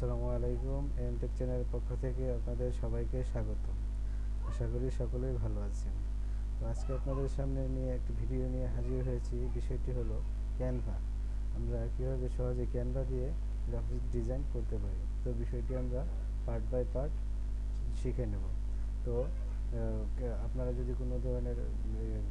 আসসালামু আলাইকুম। এমটেক চ্যানেলের পক্ষ থেকে আপনাদের সবাইকে স্বাগত। আশা করি সকলেই ভালো আছেন। তো আজকে আপনাদের সামনে নিয়ে একটি ভিডিও নিয়ে হাজির হয়েছি। বিষয়টি হলো ক্যানভা। আমরা কীভাবে সহজে ক্যানভা দিয়ে গ্রাফিক্স ডিজাইন করতে পারি। তো বিষয়টি আমরা পার্ট বাই পার্ট শিখে নেব। তো আপনারা যদি কোনো ধরনের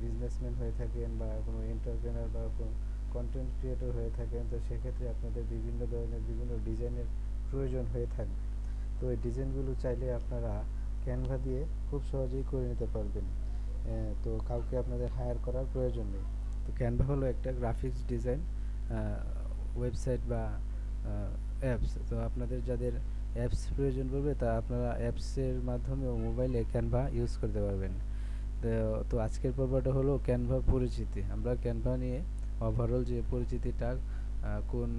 বিজনেসম্যান হয়ে থাকেন বা কোনো এন্টারপ্রেনার বা কোনো কন্টেন্ট ক্রিয়েটর হয়ে থাকেন, তো সেক্ষেত্রে আপনাদের বিভিন্ন ধরনের বিভিন্ন ডিজাইনের প্রয়োজন হয়ে থাকবে। তো এই ডিজাইনগুলো চাইলে আপনারা ক্যানভা দিয়ে খুব সহজেই করে নিতে পারবেন। তো কাউকে আপনাদের হায়ার করার প্রয়োজন নেই। তো ক্যানভা হলো একটা গ্রাফিক্স ডিজাইন ওয়েবসাইট বা অ্যাপস। তো আপনাদের যাদের অ্যাপস প্রয়োজন পড়বে তা আপনারা অ্যাপসের মাধ্যমেও মোবাইলে ক্যানভা ইউজ করতে পারবেন। তো আজকের পর্বটা হলো ক্যানভা পরিচিতি। আমরা ক্যানভা নিয়ে ওভারঅল যে পরিচিতিটা, কোন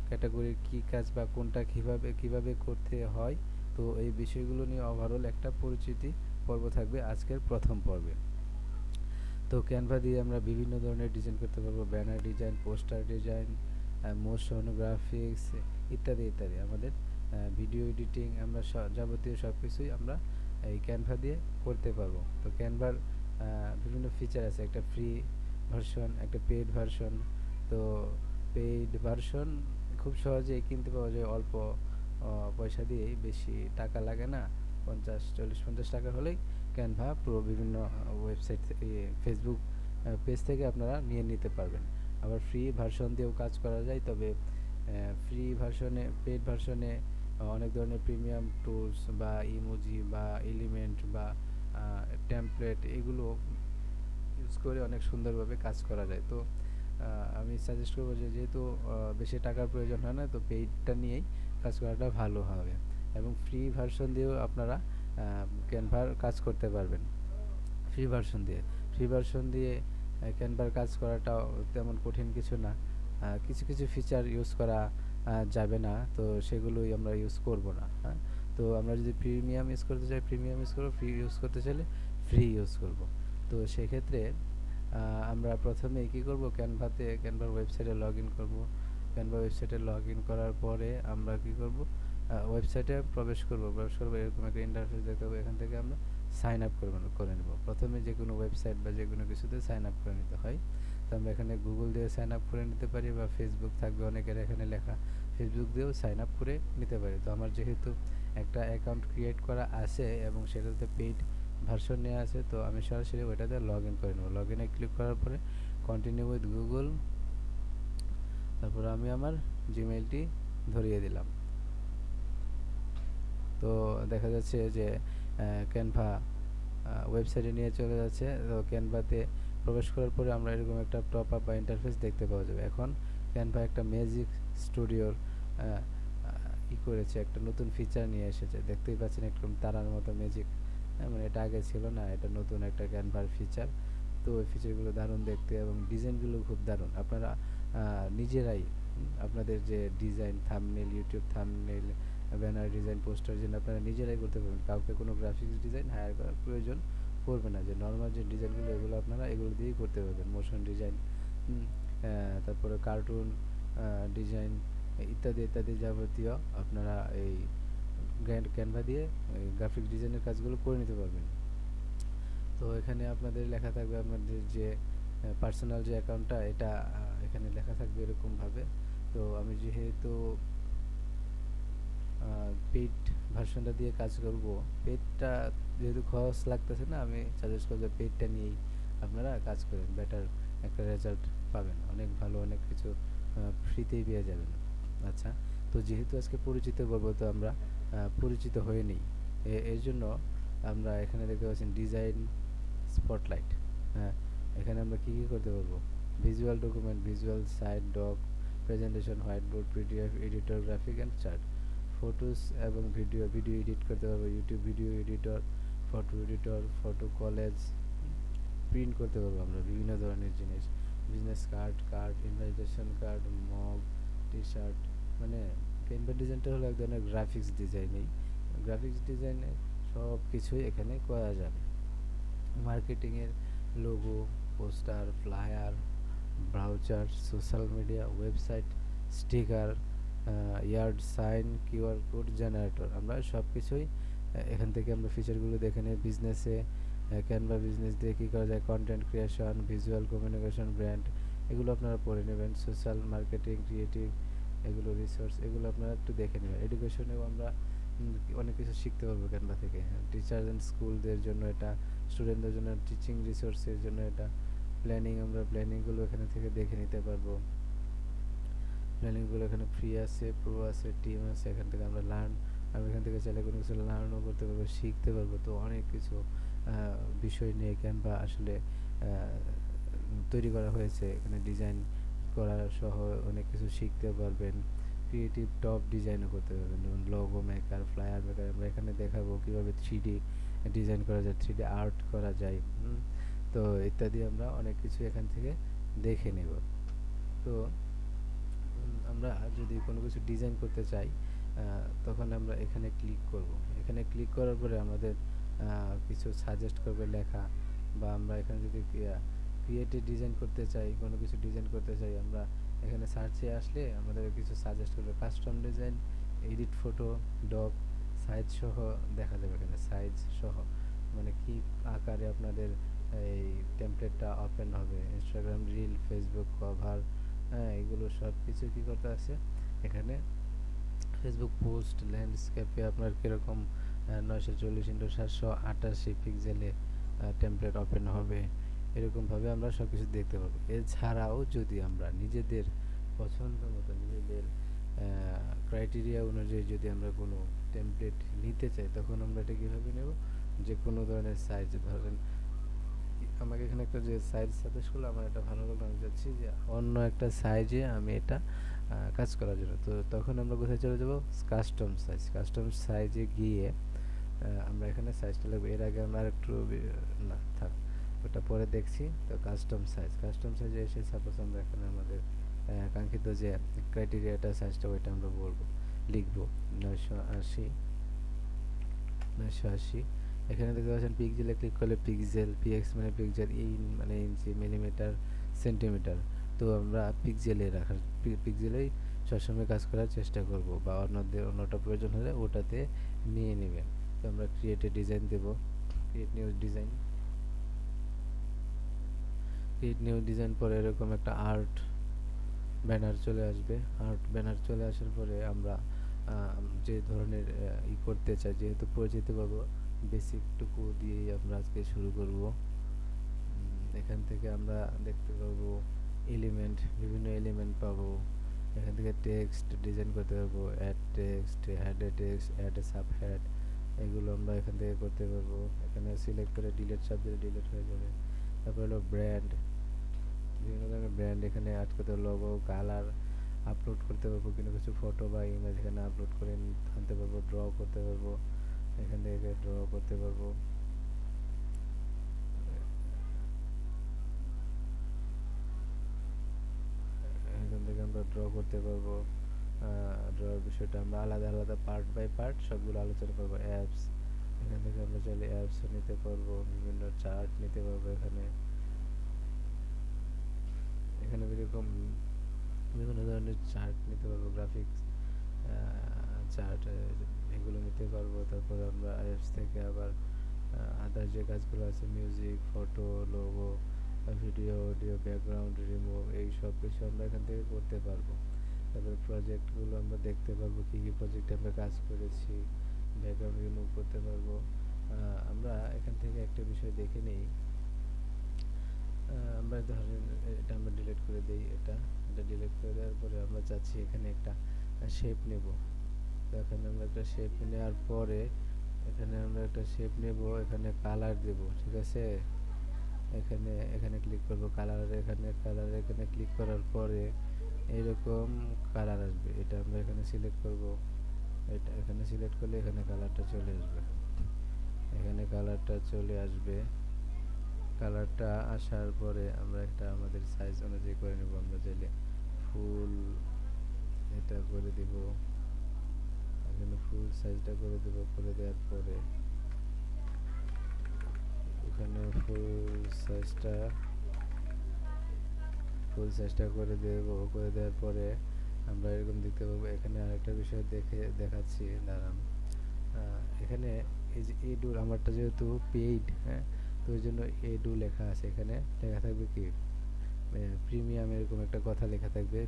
ক্যাটাগরির কী কাজ বা কোনটা কীভাবে করতে হয়, তো এই বিষয়গুলো নিয়ে ওভারঅল একটা পরিচিতি পর্ব থাকবে আজকের প্রথম পর্বে। তো ক্যানভা দিয়ে আমরা বিভিন্ন ধরনের ডিজাইন করতে পারবো, banner design, poster design, motion graphics ইত্যাদি ইত্যাদি। আমাদের ভিডিও এডিটিং, আমরা যাবতীয় সব কিছুই আমরা এই ক্যানভা দিয়ে করতে পারবো। তো ক্যানভার বিভিন্ন ফিচার আছে, একটা ফ্রি ভার্সন, একটা পেইড ভার্সন। তো পেইড ভার্সন খুব সহজেই কিনতে পাওয়া যায় অল্প পয়সা দিয়েই, বেশি টাকা লাগে না। 50 40 50 টাকা হলেই ক্যানভা প্রো বিভিন্ন ওয়েবসাইট, ফেসবুক পেজ থেকে আপনারা নিয়ে নিতে পারবেন। আবার ফ্রি ভার্সন দিয়েও কাজ করা যায়, তবে ফ্রি ভার্সনে, পেইড ভার্সনে অনেক ধরনের প্রিমিয়াম টুলস বা ইমোজি বা এলিমেন্ট বা টেমপ্লেট এগুলো ইউজ করে অনেক সুন্দরভাবে কাজ করা যায়। তো আমি সাজেস্ট করবো যে যেহেতু বেশি টাকার প্রয়োজন হয় না, তো পেইডটা নিয়েই কাজ করাটা ভালো হবে। এবং ফ্রি ভার্সন দিয়েও আপনারা ক্যানভার কাজ করতে পারবেন। ফ্রি ভার্সন দিয়ে ক্যানভার কাজ করাটাও তেমন কঠিন কিছু না। কিছু কিছু ফিচার ইউজ করা যাবে না, তো সেগুলোই আমরা ইউজ করব না। হ্যাঁ, তো আমরা যদি প্রিমিয়াম ইউজ করতে চাই প্রিমিয়াম ইউজ করব, ফ্রি ইউজ করতে চাইলে ফ্রি ইউজ করব। তো সেক্ষেত্রে আমরা প্রথমেই কী করব, ক্যানভার ওয়েবসাইটে লগ ইন করবো। ক্যানভা ওয়েবসাইটে লগ ইন করার পরে আমরা কী করব, ওয়েবসাইটে প্রবেশ করব। এরকম একটা ইন্টারফেস দেখতে পাবো। এখান থেকে আমরা সাইন আপ করে নেব। প্রথমে যে কোনো ওয়েবসাইট বা যে কোনো কিছুতে সাইন আপ করে নিতে হয়। তো আমরা এখানে গুগল দিয়ে সাইন আপ করে নিতে পারি, বা ফেসবুক থাকবে অনেকের এখানে লেখা, ফেসবুক দিয়েও সাইন আপ করে নিতে পারি। তো আমার যেহেতু একটা অ্যাকাউন্ট ক্রিয়েট করা আছে এবং সেটাতে পেইড ভার্সন নেওয়া আছে, তো আমি সরাসরি ওইটাতে লগ ইন করে নেব। লগ ইনে ক্লিক করার পরে কন্টিনিউ উইথ গুগল, তারপর আমি আমার জিমেইলটি ধরিয়ে দিলাম। তো দেখা যাচ্ছে যে ক্যানভা ওয়েবসাইটে নিয়ে চলে যাচ্ছে। তো ক্যানভাতে প্রবেশ করার পরে আমরা এরকম একটা টপ আপ বা ইন্টারফেস দেখতে পাওয়া যাবে। এখন ক্যানভা একটা ম্যাজিক স্টুডিওর করেছে, একটা নতুন ফিচার নিয়ে এসেছে। দেখতেই পাচ্ছেন একদম তারার মতো ম্যাজিক, মানে এটা আগে ছিল না, এটা নতুন একটা ক্যানভার ফিচার। তো ওই ফিচারগুলো দারুণ দেখতে এবং ডিজাইনগুলো খুব দারুণ। আপনারা নিজেরাই আপনাদের যে design, thumbnail, YouTube thumbnail, banner design, poster design আপনারা নিজেরাই করতে পারবেন। কাউকে কোনো গ্রাফিক্স ডিজাইন হায়ার করার প্রয়োজন পড়বে না। যে নর্মাল যে ডিজাইনগুলো এগুলো আপনারা এগুলো দিয়েই করতে পারবেন। মোশন ডিজাইন, তারপরে কার্টুন ডিজাইন ইত্যাদি ইত্যাদি যাবতীয় আপনারা এই ক্যানভা দিয়ে গ্রাফিক ডিজাইনের কাজগুলো করে নিতে পারবেন। তো এখানে আপনাদের লেখা থাকবে আপনাদের যে পার্সোনাল যে অ্যাকাউন্টটা, এটা এখানে লেখা থাকবে এরকমভাবে। তো আমি যেহেতু পেইড ভার্সনটা দিয়ে কাজ করব, পেইডটা যেহেতু খরচ লাগতেছে না, আমি সাজেস্ট করব পেইডটা নিয়েই আপনারা কাজ করেন, বেটার একটা রেজাল্ট পাবেন, অনেক ভালো অনেক কিছু ফ্রিতেই পেয়ে যাবেন। আচ্ছা, তো যেহেতু আজকে পরিচিত করব, তো আমরা পরিচিত হয়ে নিই। এর জন্য আমরা এখানে দেখতে পাচ্ছেন ডিজাইন স্পটলাইট। হ্যাঁ, এখানে আমরা কী কী করতে পারবো, visual document, visual site, doc, presentation, whiteboard, PDF editor, graphic and chart, photos এবং ভিডিও এডিট করতে পারবো, YouTube video editor, photo collage, print করতে পারবো আমরা বিভিন্ন ধরনের জিনিস, business card, invitation card, mug, T shirt. মানে ক্যানভা ডিজাইনটা হলো এক ধরনের গ্রাফিক্স ডিজাইন। এই গ্রাফিক্স ডিজাইনে সব কিছুই এখানে করা যাবে। মার্কেটিংয়ের logo, poster, flyer, brochure, social media, website, sticker, yard sign, QR code generator, আমরা সব কিছুই এখান থেকে আমরা ফিচারগুলো দেখে নিই। বিজনেসে ক্যানভা বিজনেস দিয়ে কী করা যায়, content creation, visual communication, brand, এগুলো আপনারা পড়ে নেবেন। সোশ্যাল মার্কেটিং, ক্রিয়েটিভ, এগুলো রিসোর্স, এগুলো আপনারা একটু দেখে নেবেন। এডুকেশনেও আমরা অনেক কিছু শিখতে পারবো ক্যানভা থেকে। টিচার অ্যান্ড স্কুলদের জন্য এটা, স্টুডেন্টদের জন্য টিচিং রিসোর্সের জন্য এটা। প্ল্যানিং, আমরা প্ল্যানিংগুলো এখানে থেকে দেখে নিতে পারবো। প্ল্যানিংগুলো এখানে ফ্রি আছে, প্রো আছে, টিম আছে। এখান থেকে আমরা আমি এখান থেকে চাইলে কোনো কিছু লার্নও করতে পারবো, শিখতে পারবো। তো অনেক কিছু বিষয় নিয়ে ক্যানভা আসলে তৈরি করা হয়েছে। এখানে ডিজাইন করা সহ অনেক কিছু শিখতে পারবেন। ক্রিয়েটিভ টপ ডিজাইনও করতে পারবেন, যেমন লোগো মেকার, ফ্লায়ার মেকার। আমরা এখানে দেখাবো কীভাবে 3D ডিজাইন করা যায়, 3D আর্ট করা যায়। তো ইত্যাদি আমরা অনেক কিছু এখান থেকে দেখে নেব। তো আমরা যদি কোনো কিছু ডিজাইন করতে চাই, তখন আমরা এখানে ক্লিক করব। এখানে ক্লিক করার পরে আমাদের কিছু সাজেস্ট করবে লেখা, বা আমরা এখানে যদি ক্রিয়েটিভ ডিজাইন করতে চাই, কোনো কিছু ডিজাইন করতে চাই, আমরা এখানে সার্চে আসলে আমাদের কিছু সাজেস্ট করবে। Custom design, edit photo, doc, size সহ দেখা যাবে এখানে, সাইজ সহ মানে কি আকারে আপনাদের এই টেমপ্লেটটা ওপেন হবে। ইনস্টাগ্রাম রিল, ফেসবুক কভার, এগুলো সব কিছু কী করতে আছে এখানে। ফেসবুক পোস্ট, ল্যান্ডস্কেপে আপনার কীরকম 940x788 পিক্সেলে টেমপ্লেট ওপেন হবে, এরকমভাবে আমরা সব কিছু দেখতে পাবো। এছাড়াও যদি আমরা নিজেদের পছন্দ মতো, নিজেদের ক্রাইটেরিয়া অনুযায়ী যদি আমরা কোনো টেমপ্লেট নিতে চাই, তখন আমরা এটা কীভাবে নেব, যে কোনো ধরনের সাইজ, ধরেন আমাকে এখানে একটা যে সাইজ সাজেস্ট করলো, আমার এটা ভালো লাগলো, আমি চাচ্ছি যে অন্য একটা সাইজে আমি এটা কাজ করার জন্য। তো তখন আমরা কোথায় চলে যাব, কাস্টম সাইজ। কাস্টম সাইজে গিয়ে আমরা এখানে সাইজটা লাগবে। এর আগে আমরা একটু না থাক, ওটা পরে দেখছি। তো কাস্টম সাইজে এসে সাপোজ আমরা এখানে আমাদের কাঙ্ক্ষিত যে ক্রাইটেরিয়াটা, সাইজটা, ওইটা আমরা লিখবো 980। এখানে দেখতে পাচ্ছেন পিক্সেলে ক্লিক করলে পিক্সেল, পিএক্স মানে পিক্সেল, মানে ইঞ্চি, মিলিমিটার, সেন্টিমিটার। তো আমরা পিক্সেলেই সবসময় কাজ করার চেষ্টা করব, বা অন্যটা প্রয়োজন হলে ওটাতে নিয়ে নেবেন। তো আমরা ক্রিয়েট ডিজাইন দেব, ক্রিয়েট নিউ ডিজাইন পরে এরকম একটা আর্ট ব্যানার চলে আসবে। আর্ট ব্যানার চলে আসার পরে আমরা যে ধরনের করতে চাই, যেহেতু পরিচিতি পাবো, বেসিকটুকু দিয়েই আমরা আজকে শুরু করব। এখান থেকে আমরা দেখতে পাবো এলিমেন্ট, বিভিন্ন এলিমেন্ট পাবো। এখান থেকে টেক্সট ডিজাইন করতে পারবো, add text, add a text, add a subhead, এগুলো আমরা এখান থেকে করতে পারবো। এখানে সিলেক্ট করে ডিলিট চাপ দিলে ডিলিট হয়ে যাবে। তারপর হলো ব্র্যান্ড, বিভিন্ন ধরনের ব্র্যান্ড এখানে অ্যাড করতে পারবো। লোগো, কালার আপলোড করতে পারবো, কোনো কিছু ফটো বা ইমেজ এখানে আপলোড করে আনতে পারবো। ড্র করতে পারবো, এখান থেকে ড্র করতে পারবো। এখান থেকে আমরা ড্র করতে পারবো। ড্রয়ের বিষয়টা আমরা আলাদা আলাদা পার্ট বাই পার্ট সবগুলো আলোচনা করবো। অ্যাপস, এখান থেকে আমরা চাইলে অ্যাপসও নিতে পারবো, বিভিন্ন চার্ট নিতে পারবো। এখানে এরকম বিভিন্ন ধরনের চার্ট নিতে পারবো, গ্রাফিক্স চার্ট, এগুলো নিতে পারবো। তারপর আমরা অ্যাপস থেকে আবার আদার যে কাজগুলো আছে, music, photo, logo, video, audio, background remove, এই সব কিছু আমরা এখান থেকে করতে পারবো। তারপরে প্রজেক্টগুলো আমরা দেখতে পারবো, কী কী প্রজেক্টে আমরা কাজ করেছি। ব্যাকগ্রাউন্ড রিমুভ করতে পারবো। আমরা এখান থেকে একটা বিষয় দেখে নিই। আমরা ধরেন এটা আমরা ডিলিট করে দিই। এটা ডিলিট করে দেওয়ার পরে আমরা চাচ্ছি এখানে একটা শেপ নেব। তো এখানে আমরা একটা শেপ নেওয়ার পরে এখানে কালার দেব, ঠিক আছে। এখানে ক্লিক করব, এখানে ক্লিক করার পরে এরকম কালার আসবে। এটা আমরা এখানে সিলেক্ট করব। এটা এখানে সিলেক্ট করলে এখানে কালারটা চলে আসবে। কালারটা আসার পরে আমরা একটা আমাদের সাইজ অনুযায়ী করে নেব। আমরা চাইলে ফুল এটা করে দিব, এখানে ফুল সাইজটা করে দেব। করে দেওয়ার পরে এখানে ফুল সাইজটা করে দেব। করে দেওয়ার পরে আমরা এরকম দেখতে পাবো। এখানে আরেকটা বিষয় দেখাচ্ছি, দাঁড়ান। এখানে এই যে এডু আমারটা যেহেতু পেইড, হ্যাঁ, তো ওই জন্য এডু লেখা আছে। এখানে লেখা থাকবে কি প্রিমিয়াম, এরকম একটা কথা লেখা থাকবে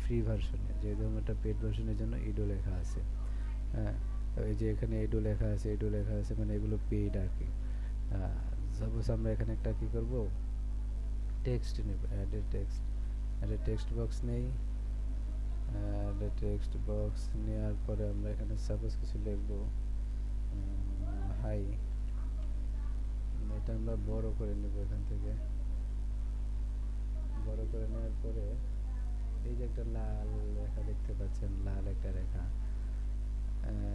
ফ্রি ভার্সনে। যেহেতু আমারটা পেড ভার্সনের জন্য এডু লেখা আছে। হ্যাঁ, তো এই যে এখানে এডু লেখা আছে, এডু লেখা আছে মানে এগুলো পেইড আর কি। সাপোজ আমরা এখানে একটা কি করব, টেক্সট নেব, add a text, add a text box নেই। অ্যাড এ টেক্সট বক্স নেওয়ার পরে আমরা এখানে সাপোজ কিছু লিখব, হাই। এটা আমরা বড় করে নেব। এখান থেকে বড় করে নেওয়ার পরে এই যে একটা লাল রেখা দেখতে পাচ্ছেন, লাল একটা রেখা,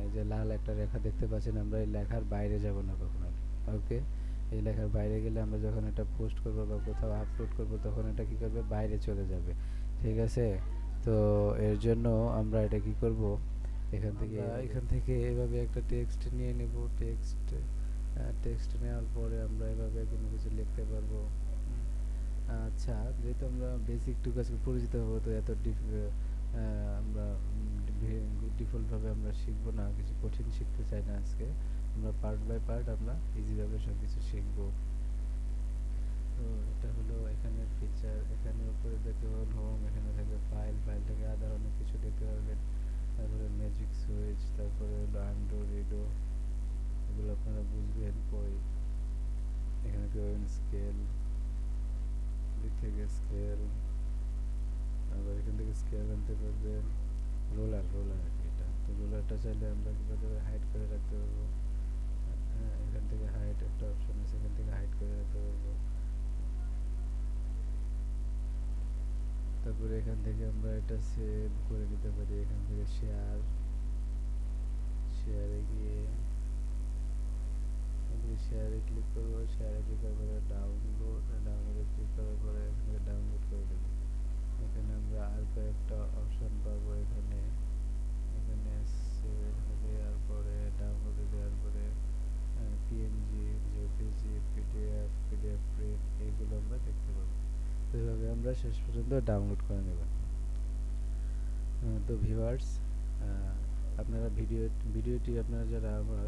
এই যে লাল একটা রেখা দেখতে পাচ্ছেন, আমরা এই লেখার বাইরে যাব না কখনো। ওকে, এই লেখার বাইরে গেলে আমরা যখন এটা পোস্ট করব বা কোথাও আপলোড করব তখন এটা কি করবে, বাইরে চলে যাবে। ঠিক আছে, তো এর জন্য আমরা এটা কি করব, এখান থেকে এভাবে একটা টেক্সট নিয়ে নেব। টেক্সট নেওয়ার পরে আমরা এভাবে কোনো কিছু লিখতে পারবো। আচ্ছা, যেহেতু আমরা বেসিক টুকু আজকে পরিচিত হবো, তো এত আমরা ডিফল্টভাবে আমরা শিখবো না, কিছু কঠিন শিখতে চাই না আজকে। আমরা পার্ট বাই পার্ট আমরা ইজিভাবে সব কিছু শিখবো। তো এটা হলো এখানের ফিচার। এখানে উপরে দেখতে পাবেন হোম, এখানে থাকবে ফাইল, ফাইল থেকে আদার অনেক কিছু দেখতে পারবেন। তারপরে ম্যাজিক সুইচ, তারপরে হলো আন্ডো রিডো, এগুলো আপনারা বুঝবেন পরে। এখানে পেবেন স্কেল, দিক থেকে স্কেল, আবার এখান থেকে স্কেল আনতে পারবেন। রোলার, রোলার আর কি এটা। তো রোলারটা চাইলে আমরা কীভাবে হাইড করে রাখতে পারবো। হ্যাঁ, এখান থেকে হাইড একটা অপশন আছে, এখান থেকে হাইড করে রাখতে পারবো। তারপরে এখান থেকে আমরা এটা সেভ করে নিতে পারি। এখান থেকে শেয়ার, শেয়ারে গিয়ে শেয়ারে ক্লিক করবো। শেয়ারে ক্লিক করার পরে ডাউনলোড, ডাউনলোডে ক্লিক করার পরে এখানে ডাউনলোড করে দেবো। এখানে আমরা আর কয়েকটা অপশন পাবো। এখানে এখানে এখানে দেওয়ার পরে ডাউনলোডে দেওয়ার পরে PNG, JPG, PDF, PDF print, এইগুলো আমরা দেখতে পাবো। তো এইভাবে আমরা শেষ পর্যন্ত ডাউনলোড করে নেব। তো ভিউয়ার্স, আপনারা ভিডিওটি আপনারা যারা আমার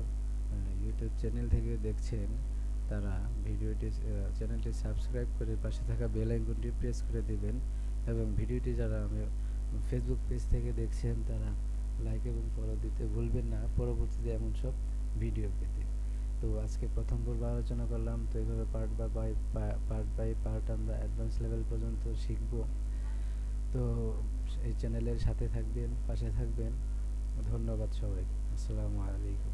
ইউটিউব চ্যানেল থেকে দেখছেন, তারা চ্যানেলটি সাবস্ক্রাইব করে পাশে থাকা বেল আইকনটি প্রেস করে দিবেন। এবং ভিডিওটি যারা আমি ফেসবুক পেজ থেকে দেখছেন, তারা লাইক এবং ফলো দিতে ভুলবেন না পরবর্তীতে এমন সব ভিডিও পেতে। তো আজকে প্রথম পর্ব আলোচনা করলাম। তো এইভাবে পার্ট বাই পার্ট আমরা অ্যাডভান্স লেভেল পর্যন্ত শিখব। তো এই চ্যানেলের সাথে থাকবেন, পাশে থাকবেন। ধন্যবাদ সবাইকে। আসসালামু আলাইকুম।